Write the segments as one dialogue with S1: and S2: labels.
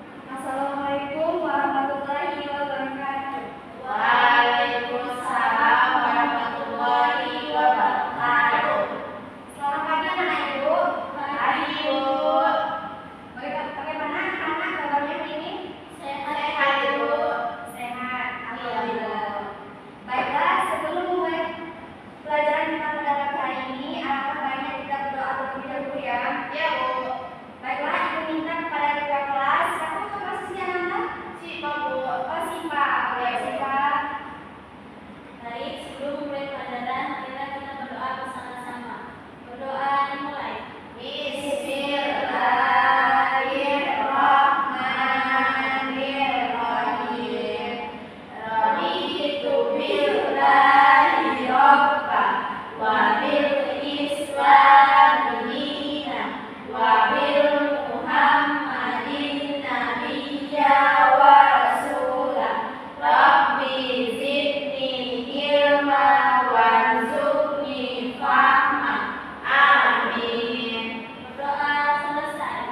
S1: Assalamualaikum warahmatullahi wabarakatuh.
S2: Waalaikumsalam warahmatullahi wabarakatuh.
S1: Selamat pagi anak ibu.
S2: Mari Ibu.
S1: Bagaimana anak kabarnya hari ini?
S2: Sehat Ibu.
S1: Sehat, alhamdulillah. Baiklah, sebelum mulai pelajaran kita pada pagi hari ini, alangkah baiknya kita berdoa terlebih dahulu ya.
S2: Ya Bu.
S1: Baiklah, ibu minta kepada ketua kelas, siapa kelas usia anak?
S2: Sipa Bu.
S1: Oh, Sipa. Oke, Sipa.
S2: Baik, sebelum mulai pelajaran, marilah kita berdoa bersama-sama. Berdoa dimulai. Bismillahirrahmanirrahim. Raditu billahi rabba wa bil islami dinan wa bil muhammadin nabiyya wa rasulah. Rabbi zidni ilma warzuqni fahma. Amin. Berdoa selesai.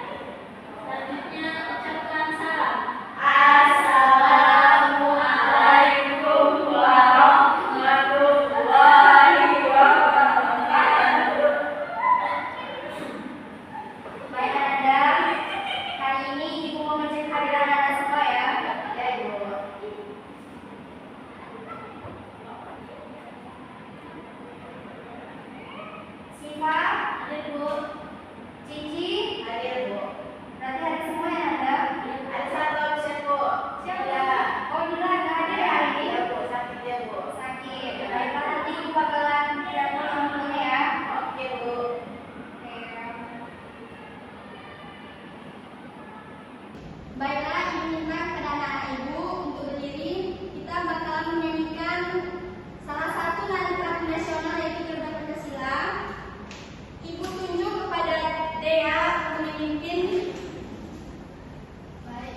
S2: Selanjutnya ucapkan salam. Assalamualaikum warahmatullahi wabarakatuh.
S1: Baik Anda, hari ini ibu mau mengecek hadiran Anda semua ya.
S2: Ya Ibu.
S1: Sipa,
S2: Hadir Bu.
S1: Cici,
S2: Hadir Bu.
S1: berarti ada semua ya Anda?
S2: Ada satu absen Bu.
S1: Siapa?
S2: Ya.
S1: Oh, Dila nggak ada ya hari ini?
S2: Ya Bu, sakit ya Bu.
S1: Sakit. Baiklah, nanti ibu bakalan telepon orang tuanya ya.
S2: Oke Bu.
S1: Oke. Baiklah, ibu minta kepada anak ibu untuk berdiri. Kita bakalan menyanyikan salah satu lagu nasional yaitu Garuda Pancasila. Ibu tunjuk kepada Dea untuk memimpin. Baik.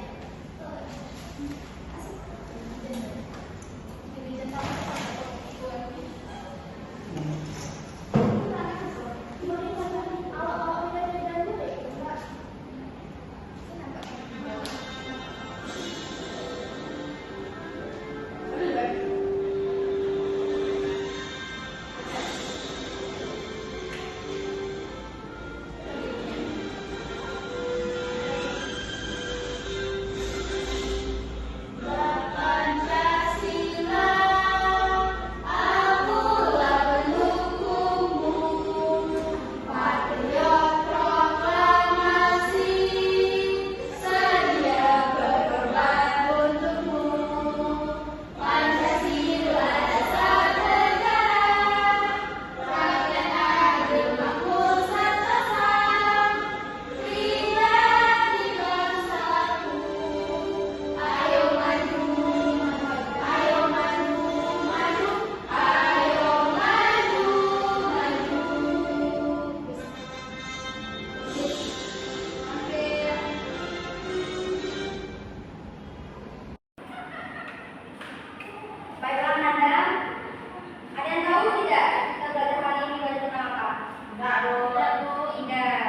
S2: Pancasila, akulah pendukungmu, patriot proklamasi, sedia berkorban untukmu. Pancasila dasar negara, rakyat adil makmur sentosa, kita bersatu. Ayo maju, ayo maju, maju, ayo maju, maju.
S1: Baiklah Nanda, ada yang tahu tidak kita belajar hari ini belajar tentang apa?
S2: Enggak Bu.
S1: Tidak Bu, indah.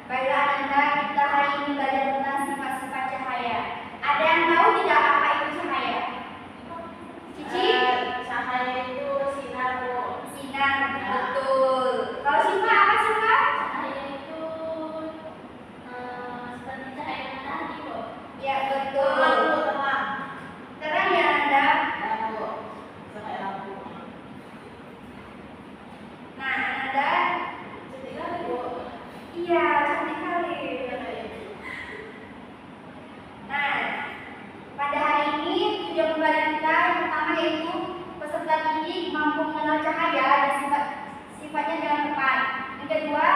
S1: Baiklah Nanda, kita hari ini belajar tentang sifat-sifat cahaya. Ada yang tahu tidak apa itu cahaya? Cici?
S2: Cahaya itu sinar Bu.
S1: Sinar, betul. Kalau Siva apa Siva?
S2: Cahaya itu seperti cahaya matahari Bu.
S1: Ya betul.
S2: Terang Bu, terang.
S1: Terang ya Nanda.
S2: Ya Bu. Cahaya lampu.
S1: Nah Nanda,
S2: Cantik kali Bu.
S1: iya cantik kali. Nah, pada hari ini tujuan pembelajaran kita yang pertama yaitu peserta didik mampu mengenal cahaya dan sifatnya dengan tepat. Yang kedua,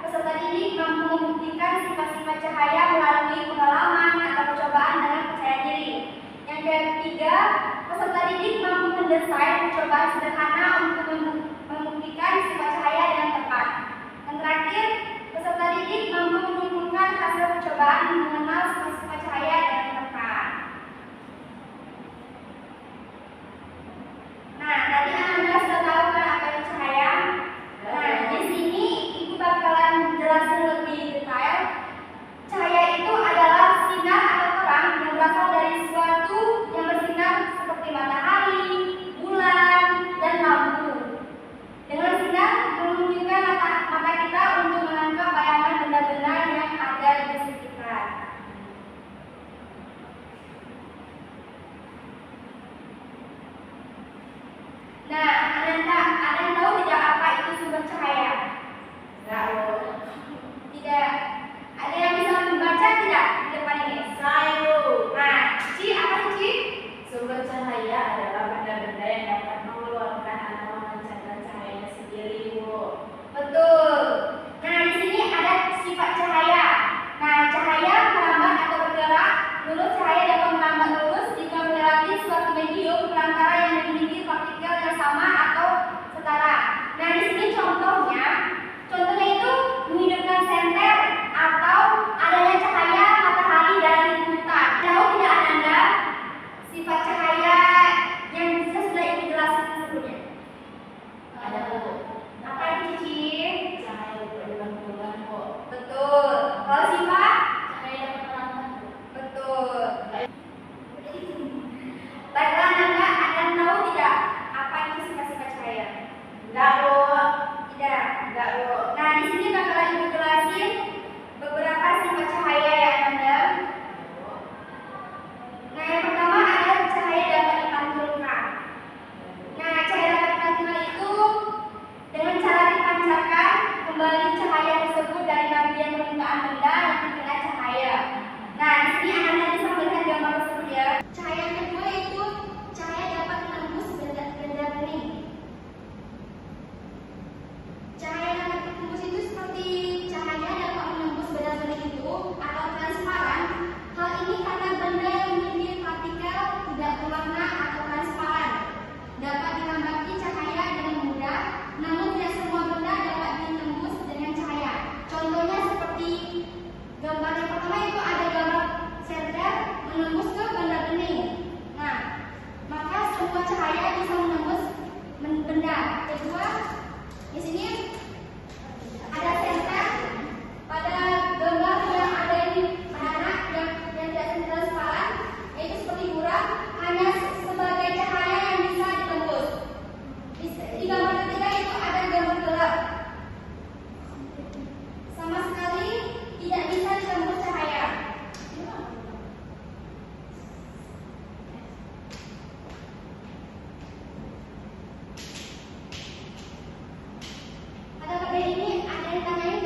S1: peserta didik mampu membuktikan sifat-sifat cahaya melalui pengalaman atau percobaan dengan percaya diri. Yang ketiga, peserta didik mampu mendesain percobaan sederhana untuk membuktikan sifat cahaya dengan tepat. Yang terakhir, peserta didik mampu menyimpulkan hasil percobaan mengenal sifat-sifat cahaya dengan tepat. Nah, tadi Anda sudah tahu kan apa itu cahaya?
S2: Enggak, Bu.
S1: Tidak.
S2: Enggak, Bu.
S1: Nah, di sini bakalan Ibu jelasin beberapa sifat cahaya ya, Anda. Nah, yang pertama ada cahaya dapat dipantulkan. Nah, cahaya dapat dipantulkan itu dengan cara dipancarkan kembali cahaya tersebut dari bagian permukaan benda yang terkena cahaya. Nah, di sini Anda bisa melihat gambar tersebut ya. Cahaya yang kedua itu cahaya dapat menembus benda bening. Cahaya yang dapat menembus itu seperti cahaya dapat menembus benda bening itu atau transparan. Hal ini karena benda yang memiliki partikel tidak berwarna atau transparan dapat dilambati cahaya dengan mudah, namun tidak semua benda dapat ditembus dengan cahaya. Contohnya seperti gambar yang pertama itu ada gambar senter menembus ke benda bening. Nah, maka semua cahaya bisa menembus benda. Kedua, di sini ada senter pada gambar yang ada di anak yang tidak transparan, yaitu seperti buram, hanya sebagai cahaya yang bisa ditembus. Di gambar ketiga itu ada gambar gelap, sama sekali tidak bisa ditembus cahaya. Pada bagian ini ada yang tanyain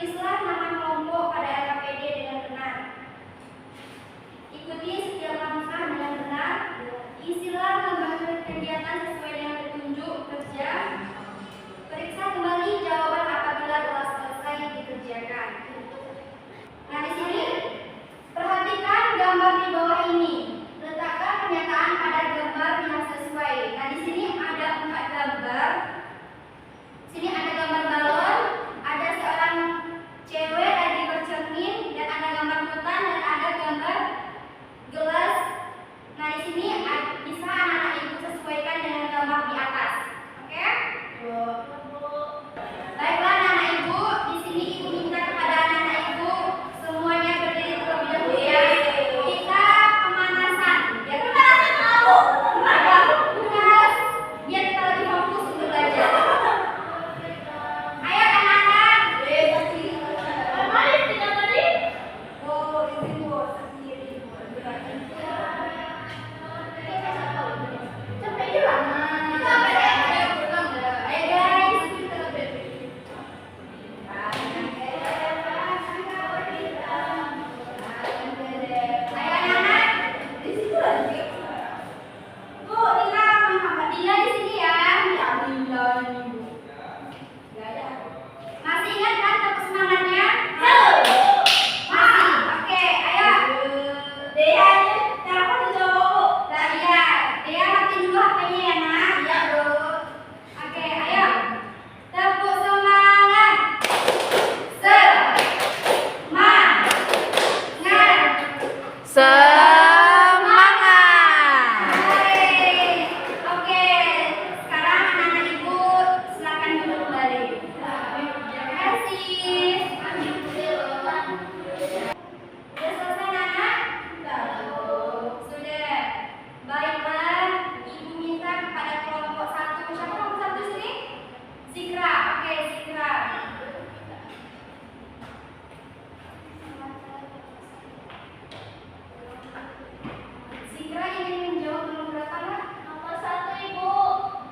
S1: Tulislah nama kelompok pada LKPD dengan benar. Ikuti setiap langkah dengan benar. Isilah lembar kegiatan sesuai dengan petunjuk kerja. Periksa kembali jawaban apabila telah selesai dikerjakan. Nah, di sini perhatikan gambar di bawah ini. Letakkan pernyataan pada gambar yang sesuai. Nah, di sini ada 4 gambar. Sini ada gambar balon, ada seorang cewek lagi bercermin, dan ada gambar hutan dan ada gambar gelas. Nah, di sini bisa anak-anak ibu sesuaikan dengan gambar di atas. Oke? Baiklah anak-anak ibu, di sini ibu minta kepada anak-anak ibu semuanya berdiri terlebih dahulu ya. Kita pemanasan. Ya, pemanasan dulu. Puas. Biar kita lebih fokus untuk belajar. Ayo anak-anak.
S2: Mari tinggal tadi.
S1: Oh, itu sendiri.
S2: Sampai di mana?
S1: Ayo guys. Ayo anak-anak. Di situ lagi. Bu, Lina, Muhammad Dina di sini ya. Ya, Dina ini, Bu. Masih ingat kan tepuk semangatnya? Masih. Oke, ayo. Dea, telepon dulu. Nah, iya. Dea matiin dulu HP-nya ya, Nak. Iya, Bro. Oke, ayo. Tepuk semangat.
S3: Semangat.
S1: Hai. Oke, sekarang anak-anak ibu silakan duduk kembali. Terima kasih. Sudah selesai anak? Sudah. Baiklah, ibu minta kepada kelompok 1. Siapa kelompok 1 sini? Zikra. Oke, Zikra. Zikra ingin menjawab nomor berapa, Nak?
S2: Nomor 1, Ibu.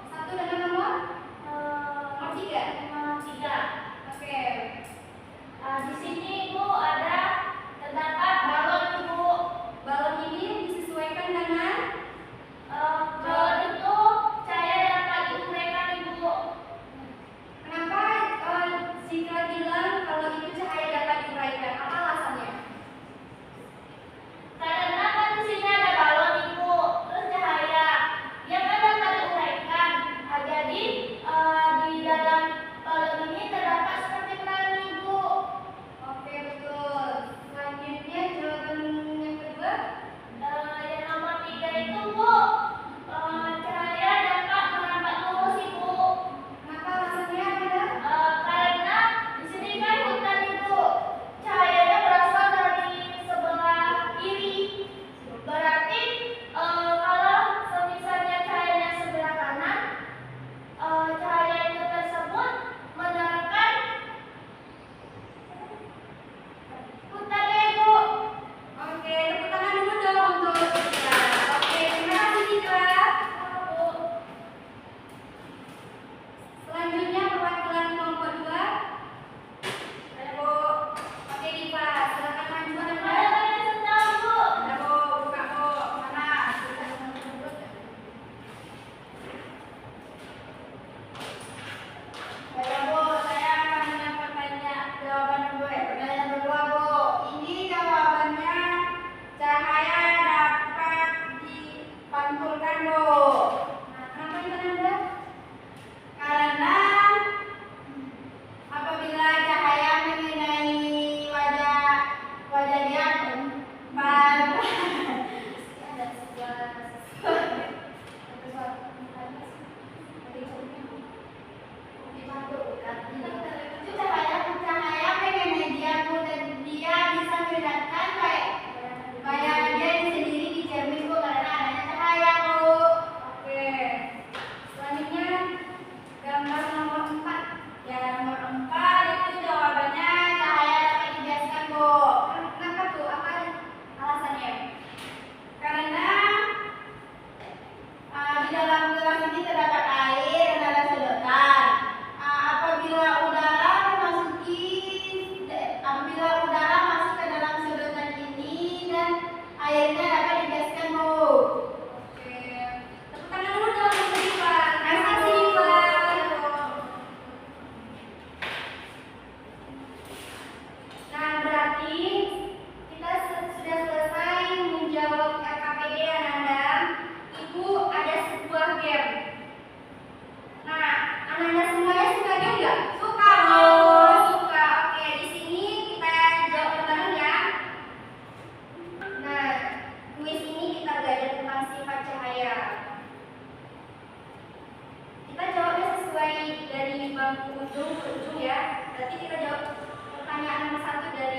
S1: 1 dengan nomor? Nomor 3.
S2: Nomor 3.
S1: Oke.
S2: Di sini Ibu ada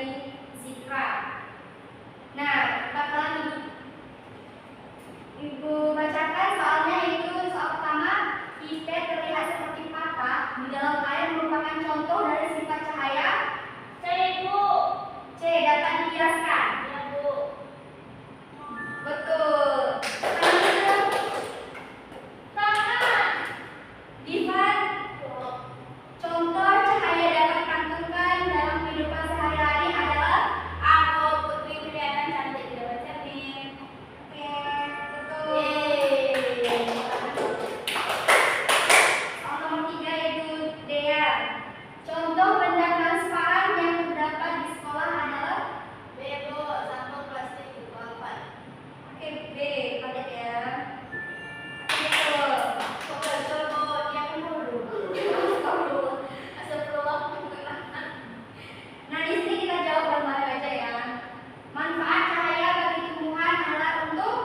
S1: dari Zikra. Nah, bakalan Ibu bacakan soalnya, itu soal pertama. IP terlihat seperti patah di dalam air merupakan contoh dari sifat cahaya.
S2: C, Ibu.
S1: C. Dapat dijelaskan.
S2: Ya, Bu.
S1: Betul. Selanjutnya,
S2: Tangan.
S1: Divan, contoh cahaya dapat dicantumkan dalam kehidupan sehari-hari adalah
S2: Aku Putri kelihatan cantik di depan cermin.
S1: Oke, betul.
S2: Yeay.
S1: Soal nomor 3 itu Dea. Contoh benda transparan yang terdapat di sekolah adalah
S2: B, Bu. Sampul plastik di kolong.
S1: oke, B. Pada ya. Betul.
S2: Betul, Bu. Dia kan dulu. Astagfirullah.
S1: Nah, di sini kita jawab bareng-bareng aja ya. Manfaat cahaya bagi tumbuhan adalah untuk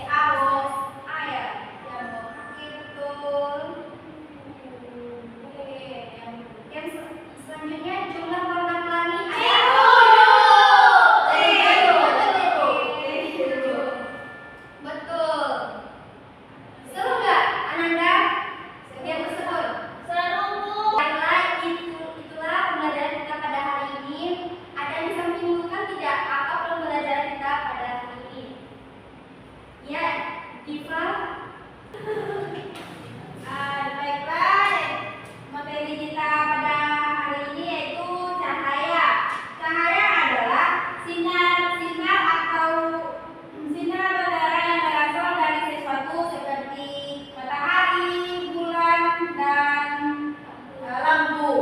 S1: Awas, air. Oke, betul. Yang selanjutnya jumlah warna pelangi betul. Seru nggak, Ananda? Biar berseru.
S2: Seru, Bu.
S1: Baiklah, itulah pembelajaran kita pada hari ini. Ada yang bisa menyimpulkan tidak apa pembelajaran kita pada hari ini? Ya, Diva.
S2: Baiklah, materi kita pada hari ini yaitu cahaya. Cahaya adalah sinar atau sinar udara yang berasal dari sesuatu seperti matahari, bulan, dan lampu.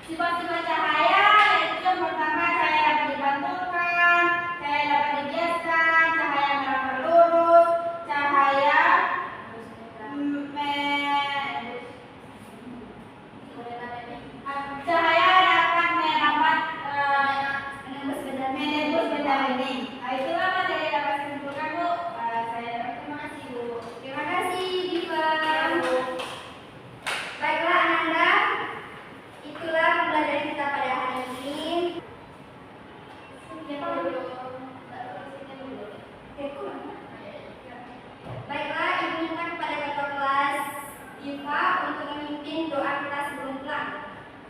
S2: Sifat-sifat cahaya yaitu yang pertama, cahaya dapat dipantulkan, cahaya dapat dibiaskan, cahaya merambah lurus, cahaya cahaya dapat merambat menembus benda bening. Itulah materi yang dapat saya simpulkan, Bu. Saya dapat terima kasih, Bu.
S1: Terima kasih, Diva.
S2: Ya, Bu.
S1: Baiklah, Ananda. Itulah pembelajaran kita pada hari ini. Baiklah, Ibu minta kepada ketua kelas Diva untuk memimpin doa kita sebelum pulang.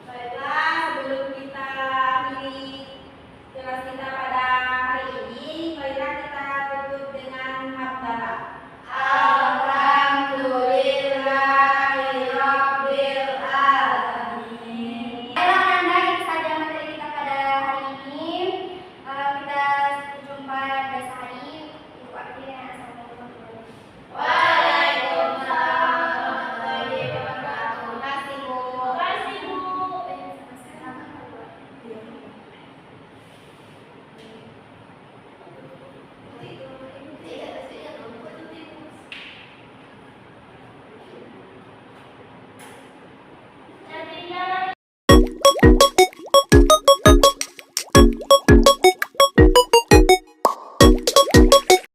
S2: Baiklah, sebelum kita akhiri kelas kita pada